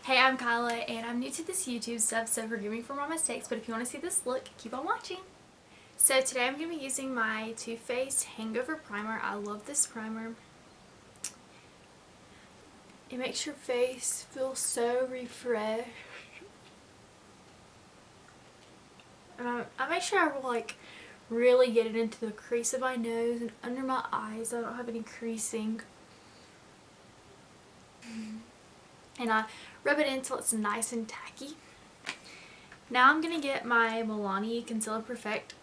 Hey, I'm Kyla and I'm new to this YouTube stuff, so forgive me for my mistakes, but if you want to see this look, keep on watching. So today I'm going to be using my Too Faced Hangover Primer. I love this primer. It makes your face feel so refreshed. And I make sure I really get it into the crease of my nose and under my eyes so I don't have any creasing. And I rub it in until it's nice and tacky. Now I'm going to get my Milani Conceal+Perfect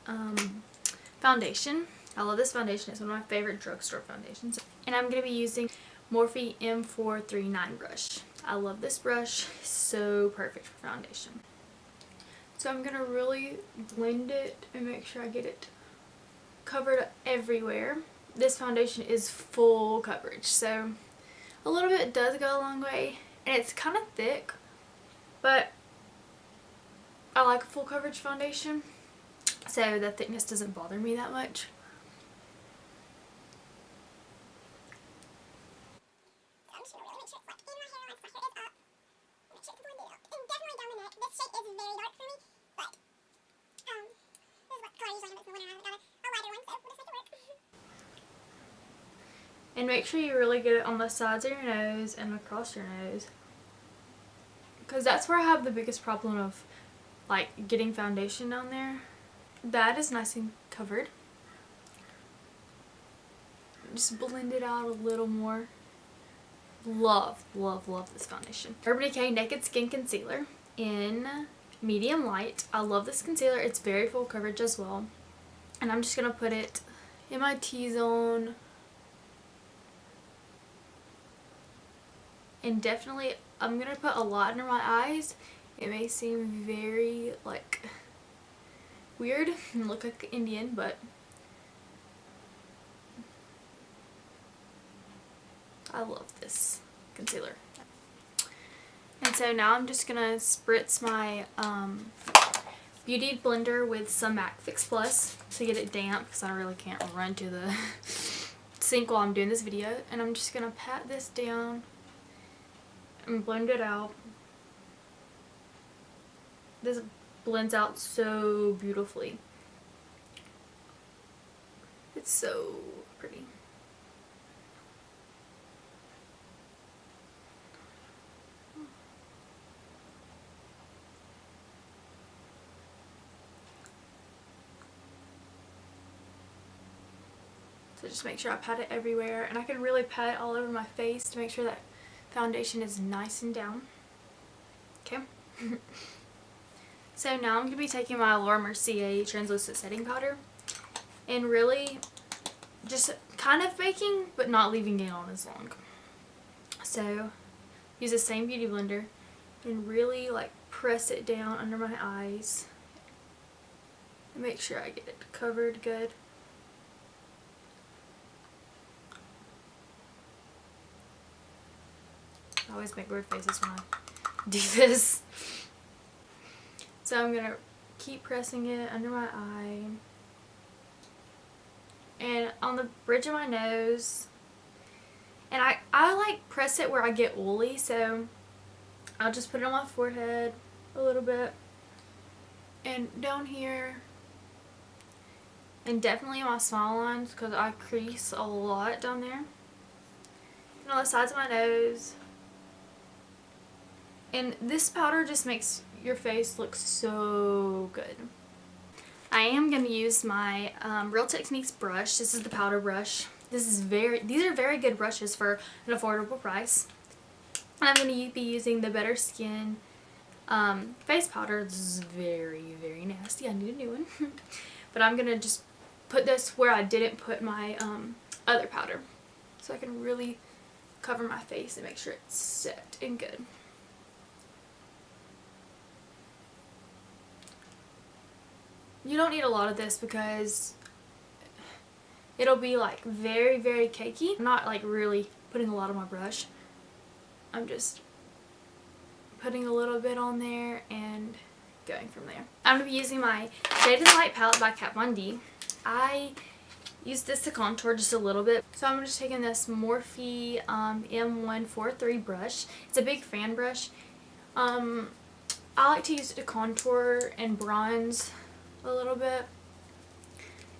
foundation. I love this foundation. It's one of my favorite drugstore foundations. And I'm going to be using Morphe M439 brush. I love this brush. It's so perfect for foundation. So I'm going to really blend it and make sure I get it covered everywhere. This foundation is full coverage, so a little bit does go a long way. And it's kind of thick, but I like a full coverage foundation, so the thickness doesn't bother me that much. And make sure you really get it on the sides of your nose and across your nose, because that's where I have the biggest problem of getting foundation down there. That is nice and covered. Just blend it out a little more. Love, love, love this foundation. Urban Decay Naked Skin Concealer in medium light. I love this concealer. It's very full coverage as well. And I'm just going to put it in my T-zone. And definitely, I'm going to put a lot under my eyes. It may seem very, weird and look like Indian, but I love this concealer. And so now I'm just going to spritz my Beauty Blender with some MAC Fix Plus to get it damp, because I really can't run to the sink while I'm doing this video. And I'm just going to pat this down and blend it out. This blends out so beautifully. It's so pretty. So just make sure I pat it everywhere, and I can really pat it all over my face to make sure that foundation is nice and down. Okay. So now I'm going to be taking my Laura Mercier translucent setting powder and really just kind of baking but not leaving it on as long. So use the same Beauty Blender and really press it down under my eyes and make sure I get it covered good. I always make weird faces when I do this. So I'm going to keep pressing it under my eye and on the bridge of my nose. And I press it where I get oily, so I'll just put it on my forehead a little bit and down here, and definitely on my smile lines because I crease a lot down there, and on the sides of my nose. And this powder just makes your face looks so good. I am going to use my Real Techniques brush. This is the powder brush. These are very good brushes for an affordable price. And I'm going to be using the Better Skin face powder. This is very, very nasty. I need a new one. But I'm going to just put this where I didn't put my other powder, so I can really cover my face and make sure it's set and good. You don't need a lot of this because it'll be very, very cakey. I'm not really putting a lot on my brush. I'm just putting a little bit on there and going from there. I'm going to be using my Shade and Light palette by Kat Von D. I use this to contour just a little bit. So I'm just taking this Morphe M143 brush. It's a big fan brush. I like to use it to contour and bronze a little bit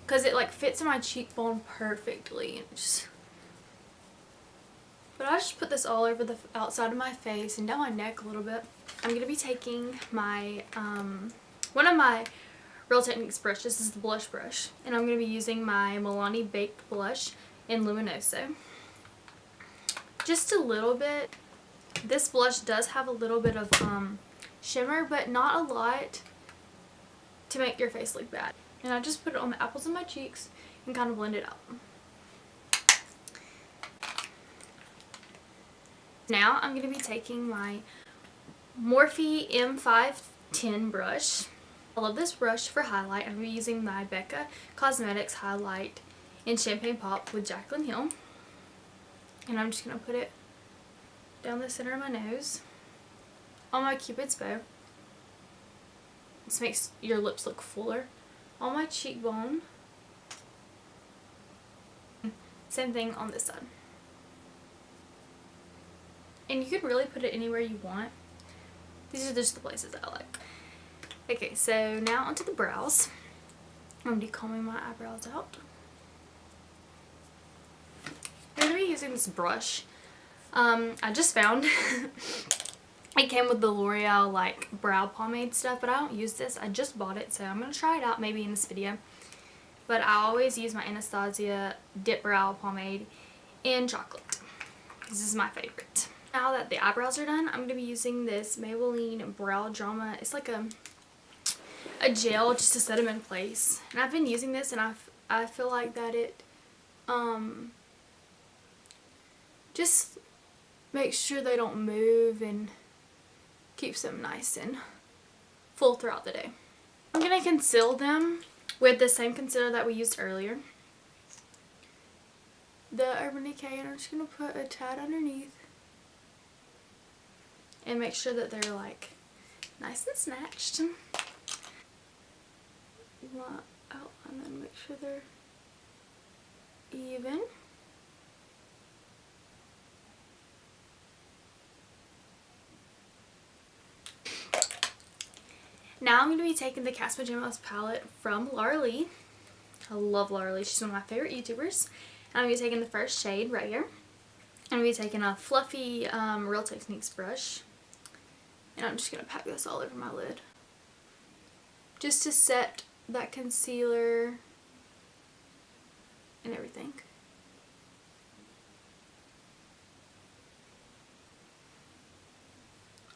because it like fits in my cheekbone perfectly. And just, but I just put this all over the outside of my face and down my neck a little bit. I'm going to be taking my, one of my Real Techniques brushes. This is the blush brush. And I'm going to be using my Milani Baked Blush in Luminoso. Just a little bit. This blush does have a little bit of shimmer, but not a lot to make your face look bad. And I just put it on the apples of my cheeks and kind of blend it out. Now I'm going to be taking my Morphe M510 brush. I love this brush for highlight. I'm going to be using my Becca Cosmetics highlight in Champagne Pop with Jaclyn Hill. And I'm just going to put it down the center of my nose, on my Cupid's bow. This makes your lips look fuller. On my cheekbone. Same thing on this side. And you could really put it anywhere you want. These are just the places I like. Okay, so now onto the brows. I'm going to be combing my eyebrows out. I'm going to be using this brush. I just found it came with the L'Oreal like brow pomade stuff, but I don't use this. I just bought it, so I'm going to try it out maybe in this video. But I always use my Anastasia Dipbrow pomade in chocolate. This is my favorite. Now that the eyebrows are done, I'm going to be using this Maybelline BrowDrama. It's like a gel just to set them in place. And I've been using this, and I feel like that it just makes sure they don't move and keeps them nice and full throughout the day. I'm going to conceal them with the same concealer that we used earlier, the Urban Decay, and I'm just going to put a tad underneath and make sure that they're like nice and snatched. And then make sure they're even. Now I'm going to be taking the Pajamas palette from Laura Lee. I love Laura Lee. She's one of my favorite YouTubers. And I'm going to be taking the first shade right here. I'm going to be taking a fluffy Real Techniques brush. And I'm just going to pack this all over my lid. Just to set that concealer and everything.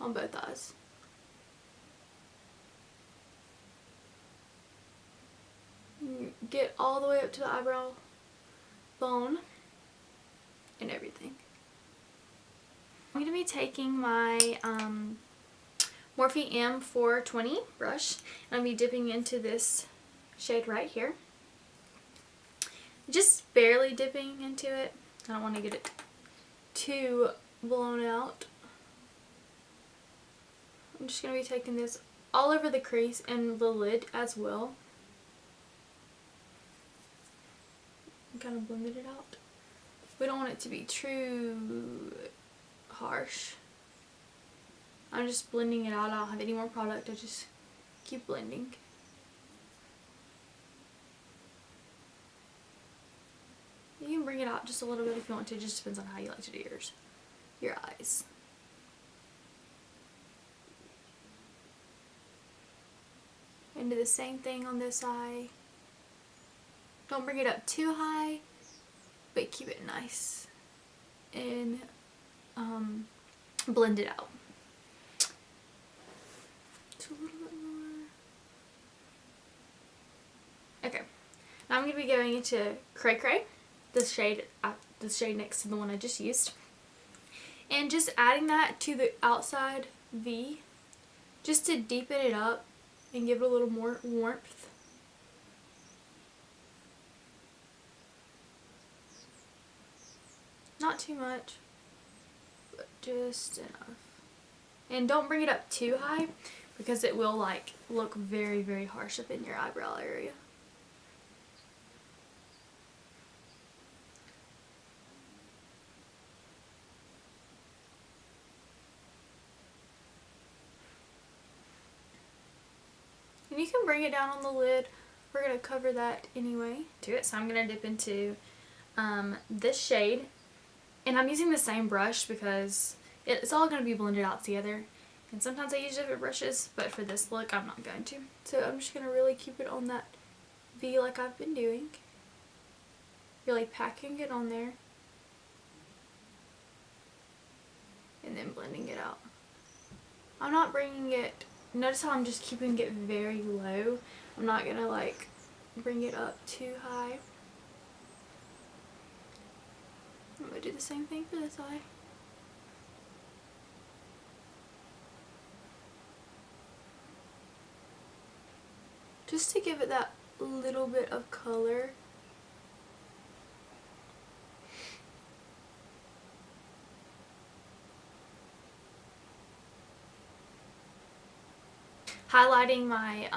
On both eyes. Get all the way up to the eyebrow bone and everything. I'm going to be taking my Morphe M420 brush, and I'm going to be dipping into this shade right here. Just barely dipping into it. I don't want to get it too blown out. I'm just going to be taking this all over the crease and the lid as well. Kind of blended it out. We don't want it to be too harsh. I'm just blending it out. I don't have any more product. I just keep blending. You can bring it out just a little bit if you want to. It just depends on how you like to do your eyes. And do the same thing on this eye. Don't bring it up too high, but keep it nice and blend it out. Just a little bit more. Okay, now I'm going to be going into Cray Cray, this shade next to the one I just used, and just adding that to the outside V, just to deepen it up and give it a little more warmth. Not too much, but just enough. And don't bring it up too high because it will like look very, very harsh up in your eyebrow area. And you can bring it down on the lid. We're going to cover that anyway. So I'm going to dip into this shade. And I'm using the same brush because it's all going to be blended out together. And sometimes I use different brushes, but for this look I'm not going to. So I'm just going to really keep it on that V like I've been doing. Really packing it on there. And then blending it out. I'm not bringing it, notice how I'm just keeping it very low. I'm not going to like bring it up too high. I'm going to do the same thing for this eye. Just to give it that little bit of color. Highlighting my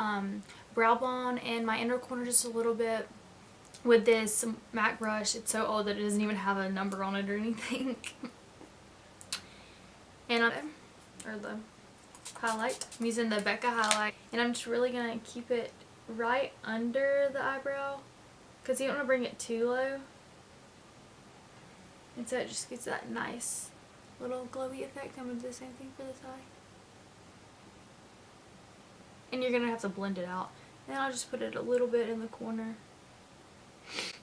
brow bone and my inner corner just a little bit with this MAC brush. It's so old that it doesn't even have a number on it or anything. And the highlight. I'm using the Becca highlight, and I'm just really gonna keep it right under the eyebrow because you don't want to bring it too low, and so it just gets that nice little glowy effect. I'm gonna do the same thing for this eye. And you're going to have to blend it out. And I'll just put it a little bit in the corner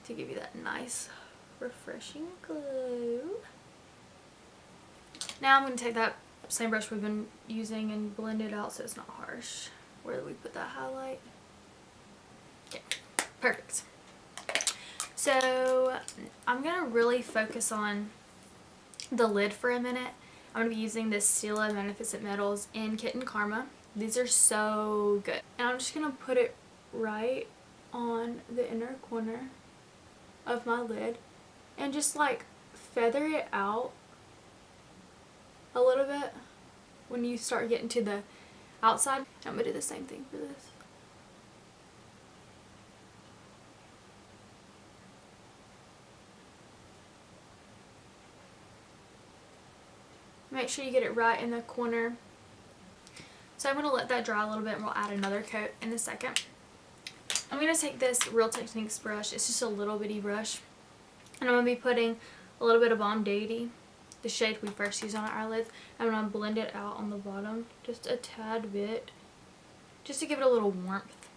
to give you that nice, refreshing glow. Now I'm going to take that same brush we've been using and blend it out so it's not harsh. Where do we put that highlight? Okay, perfect. So I'm going to really focus on the lid for a minute. I'm going to be using this Stila Magnificent Metals in Kitten Karma. These are so good. And I'm just going to put it right on the inner corner of my lid and just like feather it out a little bit when you start getting to the outside. I'm going to do the same thing for this. Make sure you get it right in the corner. So I'm going to let that dry a little bit and we'll add another coat in a second. I'm going to take this Real Techniques brush. It's just a little bitty brush. And I'm going to be putting a little bit of Balm Deity, the shade we first used on our eyelids. I'm going to blend it out on the bottom just a tad bit, just to give it a little warmth.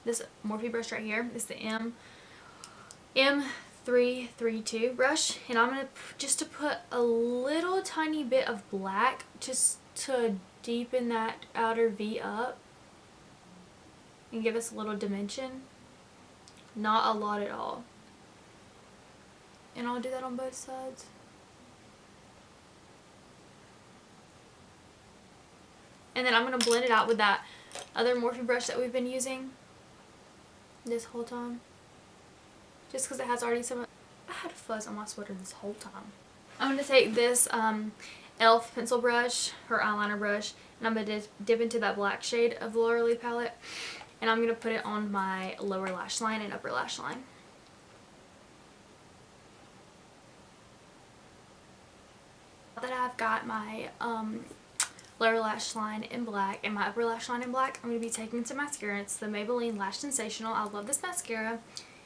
This Morphe brush right here is the M332 brush, and I'm going to just put a little tiny bit of black just to deepen that outer V up and give us a little dimension. Not a lot at all. And I'll do that on both sides. And then I'm going to blend it out with that other Morphe brush that we've been using this whole time. Just because it has already some... I had a fuzz on my sweater this whole time. I'm going to take this e.l.f. pencil brush, her eyeliner brush, and I'm going to dip into that black shade of the Loreal palette. And I'm going to put it on my lower lash line and upper lash line. That I've got my lower lash line in black and my upper lash line in black, I'm going to be taking some mascara. It's the Maybelline Lash Sensational. I love this mascara.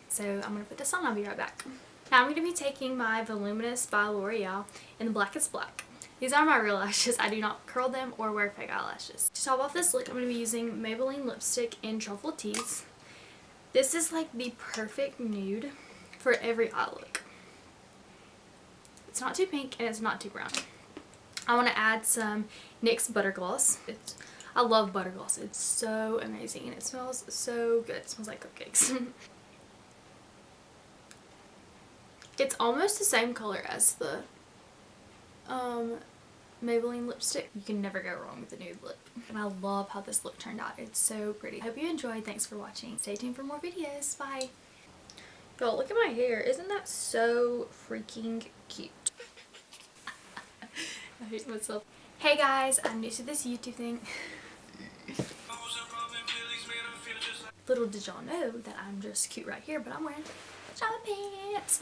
So I'm going to put this on. I'll be right back. Now I'm going to be taking my Voluminous by L'Oreal in the Blackest Black. These are my real lashes. I do not curl them or wear fake eyelashes. To top off this look, I'm going to be using Maybelline lipstick in Truffle Tease. This is like the perfect nude for every eye look. It's not too pink and it's not too brown. I want to add some NYX Butter Gloss. I love butter gloss. It's so amazing and it smells so good. It smells like cupcakes. It's almost the same color as the Maybelline lipstick. You can never go wrong with a nude lip. And I love how this look turned out. It's so pretty. Hope you enjoyed. Thanks for watching. Stay tuned for more videos. Bye. Y'all, look at my hair. Isn't that so freaking cute? I hate myself. Hey guys, I'm new to this YouTube thing. Little did y'all know that I'm just cute right here, but I'm wearing pajama pants.